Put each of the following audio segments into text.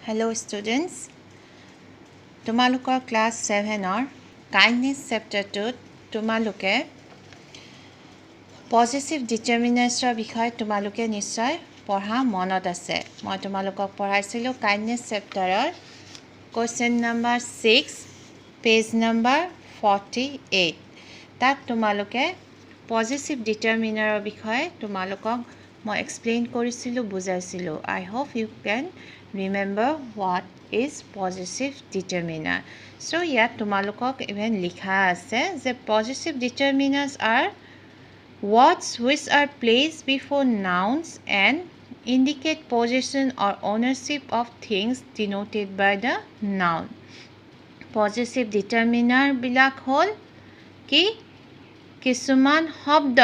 Hello students, তোমালোকৰ class 7ৰ kindness চেপ্টাৰটোত তোমালোকে positive ডিটাৰমিনাৰ্ছৰ বিষয়ে তোমালোকে নিশ্চয় পঢ়া মনত আছে। মই তোমালোকক পঢ়াইছিলোঁ কাইণ্ডনেছ চেপ্টাৰৰ কুৱেশ্যন নম্বৰ 6 পেজ নম্বৰ 48। তাত তোমালোকে পজিটিভ ডিটাৰমিনাৰৰ বিষয়ে তোমালোকক মই এক্সপ্লেইন কৰিছিলোঁ, বুজাইছিলোঁ। I hope you can remember what is positive determiner. So ইয়াত তোমালোকক even লিখা আছে যে positive determiners are words which are placed before nouns and indicate possession or ownership of things denoted by the noun. Possessive determiner বিলাক হ'ল কি কিছুমান শব্দ।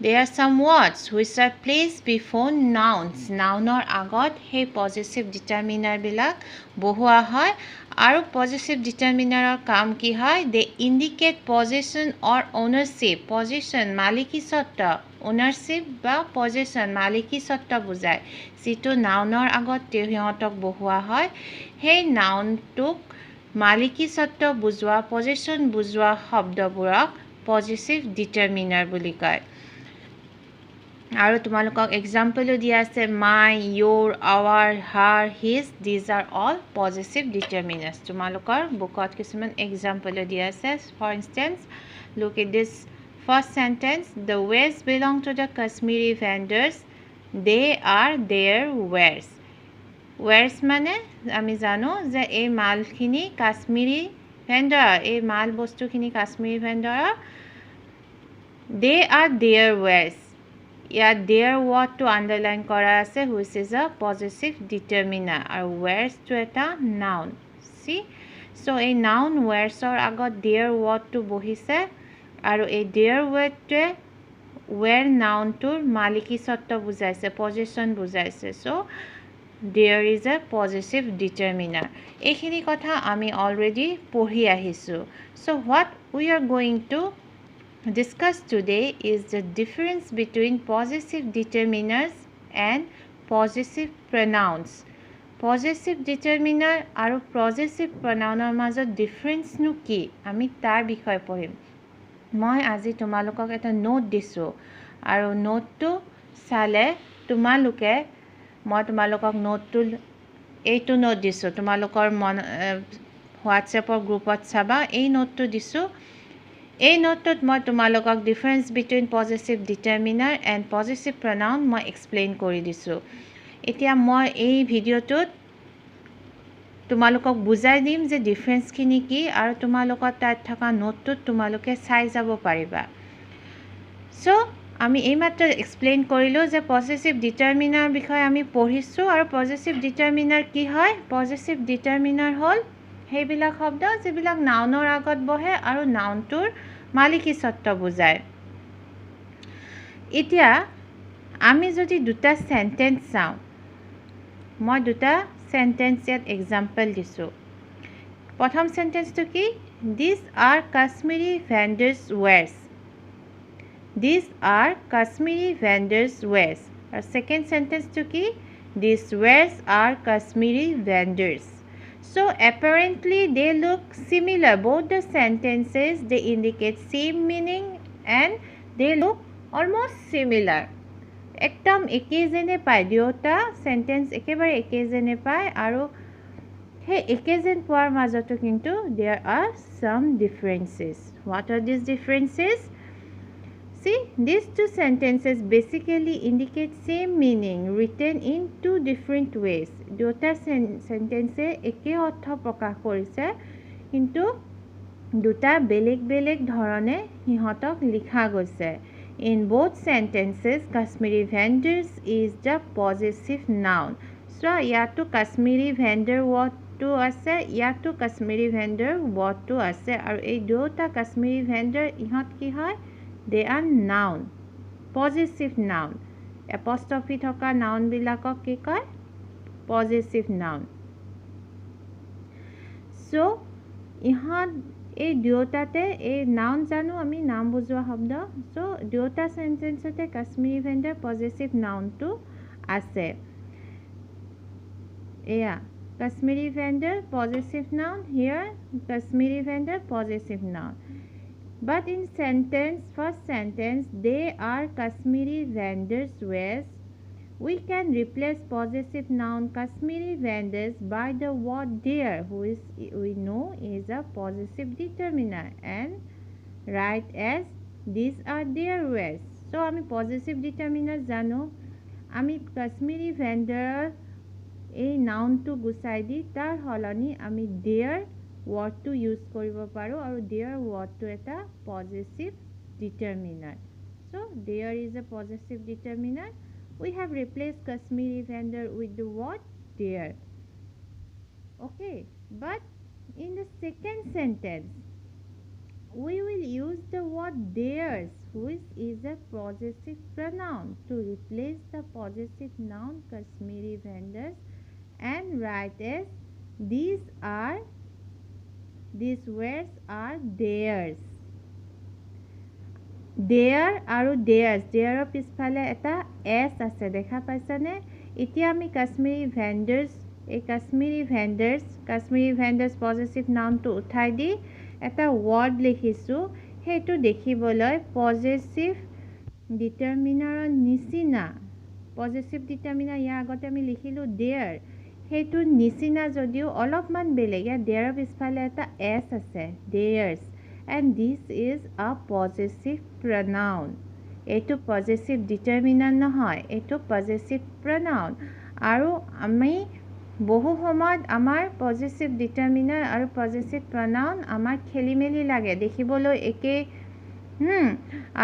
There are some words which are placed before nouns. Nounor agot hey possessive determiner bilak bohua hoy aru possessive determiner or kaam ki hoy they indicate possession or ownership. Possession maliki sotta, ownership ba possession maliki sotta bujay. Sito nounor agot tehiyotok bohua hoy hey noun tuk maliki sotta bujwa possession bujwa শব্দবোৰক possessive determiner বুলি কয়। আৰু তোমালোকক এক্সাম্পলো দিয়া আছে মাই, your, our, her, his, these are all possessive determiners. তোমালোকৰ বুকত কিছুমান এক্সাম্পলো দিয়া আছে। For instance, look at this first sentence. The wares belong to the Kashmiri vendors. They are their wares. Wares মানে আমি জানো যে এই মালখিনি কাশ্মীৰী ভেণ্ডৰ, এই মাল বস্তুখিনি Kashmiri ভেণ্ডৰৰ। They are their wares. ইয়াত their word to underline কৰা আছে which is a possessive determiner আৰু wares to এটা noun. See? So এই noun wares or আগত their word to বহিছে আৰু এই their word টোৱে where noun টোৰ মালিকী সত্ত্ব বুজাইছে, possession বুজাইছে. So there is a possessive determiner. এইখিনি কথা আমি already পঢ়ি আহিছোঁ. So what we are going to discuss today is the difference between possessive determiners and possessive pronouns. Possessive determiner আৰু possessive pronounৰ মাজত difference নো কি আমি তাৰ বিষয়ে পঢ়িম। মই আজি তোমালোকক এটা নোট দিছোঁ আৰু নোটটো চালে তোমালোকে মই তোমালোকক নোটটো এইটো নোট দিছোঁ, তোমালোকৰ হোৱাটছএপৰ গ্ৰুপত চাবা এই নোটটো দিছোঁ। এই নোটটোত মই তোমালোকক difference between positive determiner and positive pronoun মই এক্সপ্লেইন কৰি দিছোঁ। এতিয়া মই এই ভিডিঅ'টোত তোমালোকক বুজাই দিম যে ডিফাৰেন্সখিনি কি আৰু তোমালোকৰ তাত থকা নোটটোত তোমালোকে চাই যাব পাৰিবা। চ' আমি এইমাত্ৰ এক্সপ্লেইন কৰিলোঁ যে পজিটিভ ডিটাৰমিনাৰ বিষয়ে আমি পঢ়িছোঁ আৰু পজিটিভ ডিটাৰমিনাৰ কি হয়। পজিটিভ ডিটাৰমিনাৰ হ'ল সেইবিলাক শব্দ যিবিলাক নাউনৰ আগত বহে আৰু নাউনটোৰ মালিকী সত্ত্ব বুজায়। এতিয়া আমি যদি দুটা সেন্টেন্স চাওঁ, মই দুটা সেন্টেন্স ইয়াত এক্সাম্পল দিছোঁ। প্ৰথম সেন্টেন্সটো কি? These are Kashmiri vendors' wares. These are Kashmiri vendors' wares. আৰু second sentenceটো কি? These wares are Kashmiri vendors. So apparently they look similar. Both the sentences they indicate same meaning and they look almost similar. একদম একে যেনে পায়, দুয়োটা sentence একেবাৰে একে যেনে পায় আৰু সেই একে যেন পোৱাৰ মাজতো কিন্তু there are some differences. What are these differences? See, these two sentences basically indicate same meaning written in two different ways. দুটা সেন্টেন্সে একে অৰ্থ প্ৰকাশ কৰিছে কিন্তু দুটা বেলেগ বেলেগ ধৰণে সিহঁতক লিখা গৈছে। In both sentences, Kashmiri vendors is the possessive noun. So ইয়াতো Kashmiri vendor wordটো আছে, ইয়াতো Kashmiri vendor wordটো আছে আৰু এই দুটা Kashmiri vendor ইহঁত কি হয়? They are noun, possessive noun. Apostrophe থকা noun বিলাকক কি কয়? Possessive noun. So ইহঁত এই দুয়োটাতে এই নাউন জানো আমি নাম বুজোৱা শব্দ। So দুয়োটা সেন্টেন্সতে কাশ্মীৰী ভেণ্ডৰ পজিটিভ নাউনটো আছে। Yeah, Kashmiri vendor, possessive noun. Here, Kashmiri vendor, possessive noun. But in sentence, first sentence, they are Kashmiri vendors' wares. We can replace possessive noun Kashmiri vendors by the word their, which we know is a possessive determiner, and write as these are their wares. So আমি possessive determiner জানো, আমি Kashmiri vendor এই নাউনটো গুচাই দি তাৰ হলনি আমি their wordটো use কৰিব পাৰোঁ আৰু their wordটো এটা possessive determiner. So there is a possessive determiner. We have replaced Kashmiri vendor with the word there. Okay, but in the second sentence, we will use the word theirs, which is a possessive pronoun, to replace the possessive noun Kashmiri vendors and write as these wares are theirs. There আৰু theirs, there পিছফালে এটা s আছে দেখা পাইছানে? এতিয়া আমি Kashmiri ভেণ্ডাৰ্ছ positive নাউনটো উঠাই দি এটা ৱৰ্ড লিখিছোঁ, সেইটো দেখিবলৈ পজিটিভ ডিটাৰমিনাৰৰ নিচিনা, পজিটিভ ডিটাৰমিনাৰ ইয়াৰ আগতে আমি লিখিলোঁ দেয়াৰ, সেইটো নিচিনা যদিও অলপমান বেলেগ, ইয়াৰ দেয়াৰৰ পিছফালে এটা s আছে, দেয়াৰ্ছ, and this is a possessive pronoun. এইটো possessive determiner নহয়, এইটো possessive pronoun. আৰু আমি বহু সময়ত আমাৰ possessive determiner আৰু possessive pronoun আমাৰ খেলিমেলি লাগে, দেখিবলৈ একে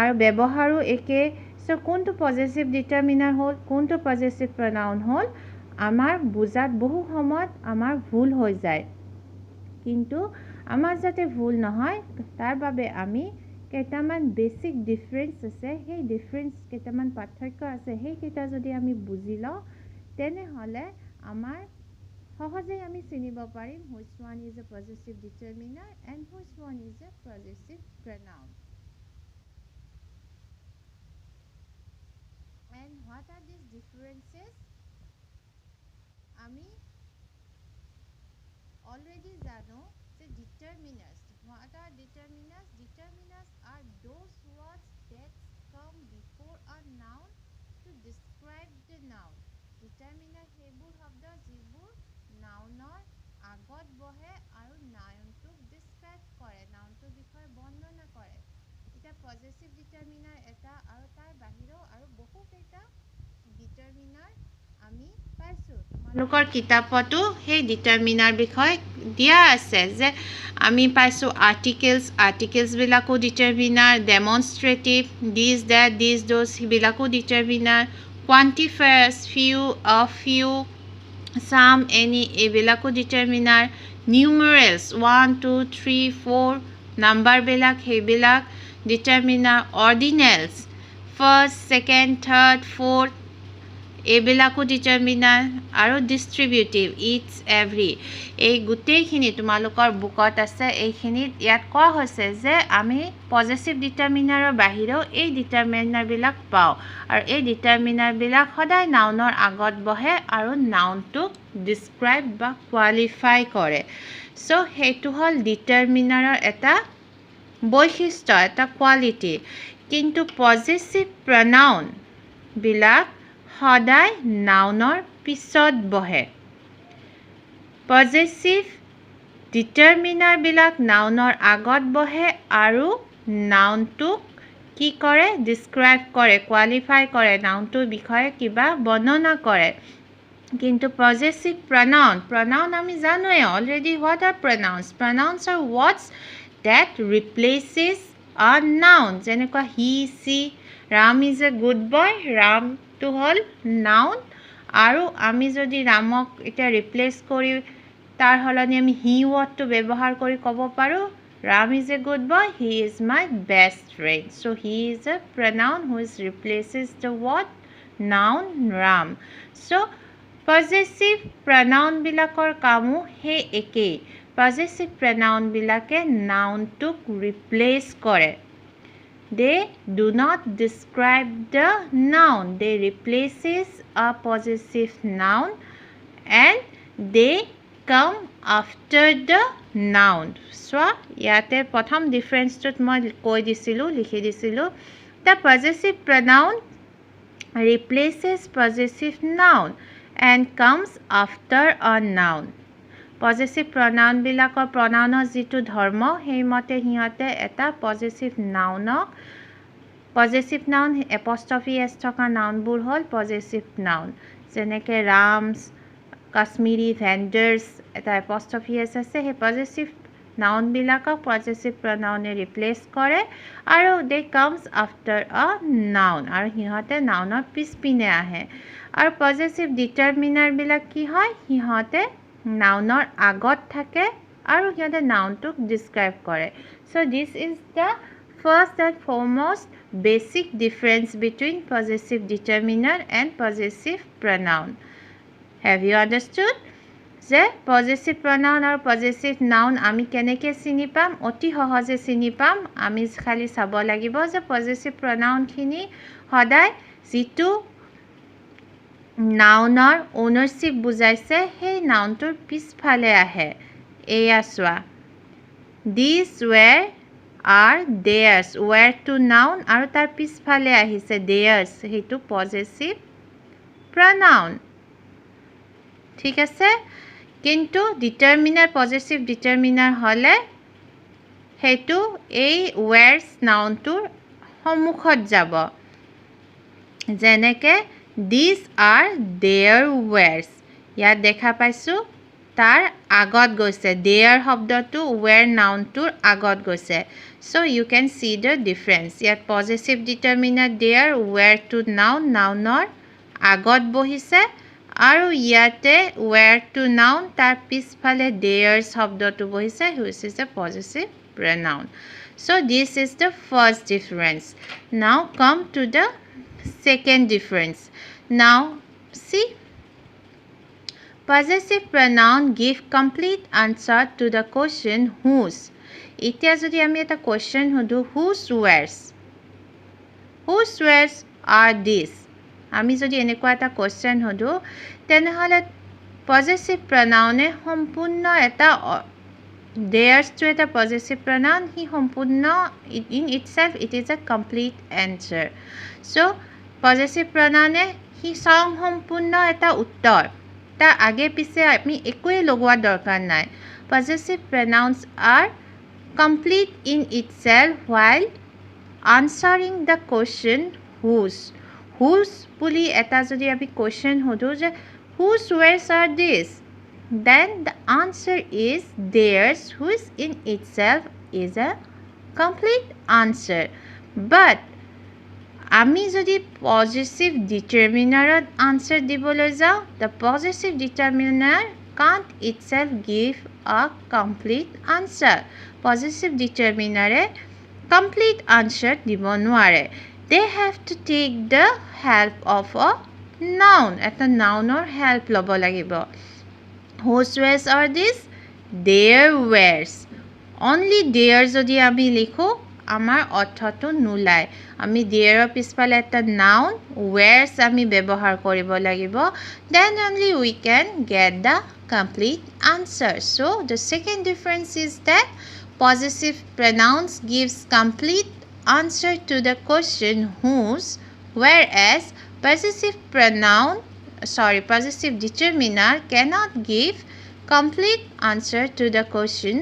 আৰু ব্যৱহাৰো একে. সো কোনটো possessive determiner হ'ল, কোনটো possessive pronoun হ'ল, আমাৰ বুজাত বহু সময়ত আমাৰ ভুল হৈ যায়. কিন্তু আমাৰ যাতে ভুল নহয় তাৰ বাবে আমি কেইটামান বেসিক ডিফাৰেন্স আছে, সেই ডিফাৰেন্স কেইটামান পাৰ্থক্য আছে, সেইকেইটা যদি আমি বুজি লওঁ তেনেহ'লে আমাৰ সহজেই আমি চিনিব পাৰিম which one is a possessive determiner and which one is a possessive pronoun. And what are these differences? আমি already জানো যে determiners. What are determiners? Determiners are those words that come before a noun to describe the noun. Determiner সেইবোৰ শব্দ যিবোৰ নাউনৰ আগত বহে আৰু নাউনটোক describe কৰে, নাউনটোৰ বিষয়ে বৰ্ণনা কৰে. এটা possessive determiner এটা আৰু তাৰ বাহিৰেও আৰু বহুকেইটা determiner আমি পাইছোঁ. তোমালোকৰ কিতাপতো সেই ডিটাৰমিনাৰ বিষয়ে দিয়া আছে যে আমি পাইছোঁ আৰ্টিকেলছ বিলাকো determiner, ডেমনষ্ট্ৰেটিভ, this date, this those সেইবিলাকো determiner, quantifiers, few, a few, some, any এইবিলাকো ডিটাৰমিনাৰ, নিউমেৰেলছ 1 2 3 4 নাম্বাৰবিলাক সেইবিলাক determiner, ordinals first, second, third, fourth এইবিলাকো ডিটাৰমিনাৰ, আৰু ডিষ্ট্ৰিবিউটিভ ইটছ এভৰি, এই গোটেইখিনি তোমালোকৰ বুকত আছে. এইখিনিত ইয়াত কোৱা হৈছে যে আমি পজিটিভ ডিটাৰমিনাৰৰ বাহিৰেও এই ডিটাৰমিনাৰবিলাক পাওঁ, আৰু এই ডিটাৰমিনাৰবিলাক সদায় নাউনৰ আগত বহে আৰু নাউনটোক ডিছক্ৰাইব বা কোৱালিফাই কৰে. চ' সেইটো হ'ল ডিটাৰমিনাৰৰ এটা বৈশিষ্ট্য, এটা কোৱালিটি. কিন্তু পজিটিভ প্ৰনাউনবিলাক সদায় নাউনৰ পিছত বহে. পজিটিভ ডিটাৰমিনাৰবিলাক নাউনৰ আগত বহে আৰু নাউনটোক কি কৰে, ডিছক্ৰাইব কৰে, কোৱালিফাই কৰে, নাউনটোৰ বিষয়ে কিবা বৰ্ণনা কৰে. কিন্তু পজিটিভ প্ৰনাউন আমি জানোৱে already. What are pronouns? Pronouns are words that replaces a noun, যেনেকুৱা he, she, Ram is a good boy, ৰামটো হ'ল নাউন, আৰু আমি যদি ৰামক এতিয়া ৰিপ্লেচ কৰি তাৰ সলনি আমি হি ৱৰ্ডটো ব্যৱহাৰ কৰি ক'ব পাৰোঁ Ram is a good boy, he is my best friend. So' he is a pronoun which replaces the word noun Ram. So' positive প্ৰনাউনবিলাকৰ কামো সেই একেই. পজিটিভ প্ৰনাউনবিলাকে নাউনটোক ৰিপ্লেচ কৰে. They do not describe the noun. They replaces a possessive noun and they come after the noun. So ইয়াতে প্ৰথম ডিফাৰেন্সটোত মই কৈ দিছিলোঁ লিখি দিছিলোঁ the possessive pronoun replaces possessive noun and comes after a noun. Possessive pronoun বিলাকৰ pronounৰ যিটো ধৰ্ম সেইমতে সিহঁতে এটা possessive nounক possessive noun apostrophe s থকা nounবোৰ হ'ল possessive noun যেনেকৈ rams Kashmiri vendors এটা apostrophe s আছে সেই possessive noun বিলাকক possessive pronoun replace কৰে আৰু they comes after a noun আৰু সিহঁতে nounৰ পিছপিনে আহে আৰু possessive determiner বিলাক কি হয় সিহঁতে nounৰ আগত থাকে আৰু সিহঁতে nounটোক describe কৰে so this is the first and foremost basic difference between possessive determiner and possessive pronoun. Have you understood? যে possessive pronoun আৰু possessive noun আমি কেনেকৈ চিনি পাম অতি সহজে চিনি পাম আমি খালি চাব লাগিব যে possessive pronoun খিনি সদায় যিটো nounৰ ownership বুজাইছে সেই nounটোৰ পিছফালে আহে এয়া চোৱা these were are theirs were to noun আৰু তাৰ পিছফালে আহিছে theirs সেইটো possessive pronoun ঠিক আছে কিন্তু determiner possessive determiner হলে হেতু এই were's nounটোৰ সন্মুখত যাব যেনেকে these are their were's ইয়াত দেখা পাইছো তাৰ আগত গৈছে their শব্দটো were nounটোৰ আগত গৈছে so you can see the difference ইয়াত possessive determiner their were to noun nounৰ আগত বহিছে আৰু ইয়াতে were to noun তাৰ পিছফালে their শব্দটো বহিছে which is a possessive pronoun so this is the first difference now come to the second difference now see possessive pronoun give complete answer to the question whose এতিয়া যদি আমি এটা question সুধো whose wears are these আমি যদি এনেকুৱা এটা question সুধো তেনেহলে possessive pronoun সম্পূৰ্ণ এটা theirs to এটা possessive pronoun হি সম্পূৰ্ণ in itself it is a complete answer so possessive pronoun হি সম্পূৰ্ণ এটা উত্তৰ তা আগে পিছে আমি একোই লগোৱা দৰকাৰ নাই possessive pronouns are complete in itself while answering the question whose বুলি এটা যদি আমি question সুধো যে whose wears are these then the answer is theirs which in itself is a complete answer but আমি যদি possessive determiner answer দিবলৈ যাও the possessive determiner can't itself give a complete answer possessive determiner complete answer দিব নোৱাৰে they have to take the help of a noun এটা nounৰ help ল'ব লাগিব whose wears are these their wears only their যদি আমি লিখো আমাৰ অৰ্থটো নুলাই আমি their পিছফালে এটা noun wears আমি ব্যৱহাৰ কৰিব লাগিব then only we can get the complete answer so the second difference is that possessive pronouns gives complete answer to the question whose whereas possessive determiner cannot give complete answer to the question